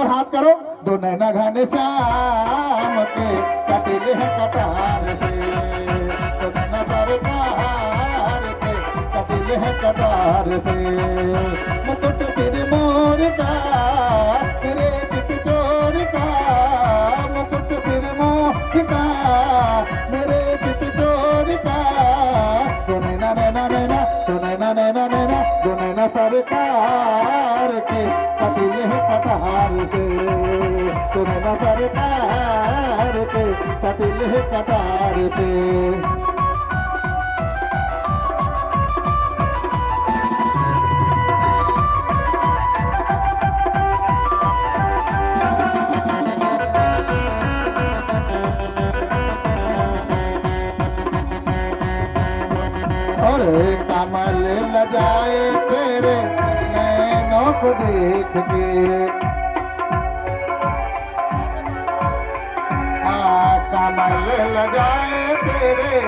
ऊपर हाथ करो। दो नैना घने श्याम के कटिले हैं कटार से, दो नैना सरकार के कटिले हैं कटार से। मुकुट फिर मोर का तेरे चित चोर का, मुकुट फिर मोर का मेरे चित चोर का। दो नैना नैना नैना, दो नैना नैना नैना, दो नैना सरकार के कटिले हैं कटार से, दो नैना सरकार के कटिले हैं कटार से। और कमल लजाए तेरे नैनों को देख के, कमल लजाए तेरे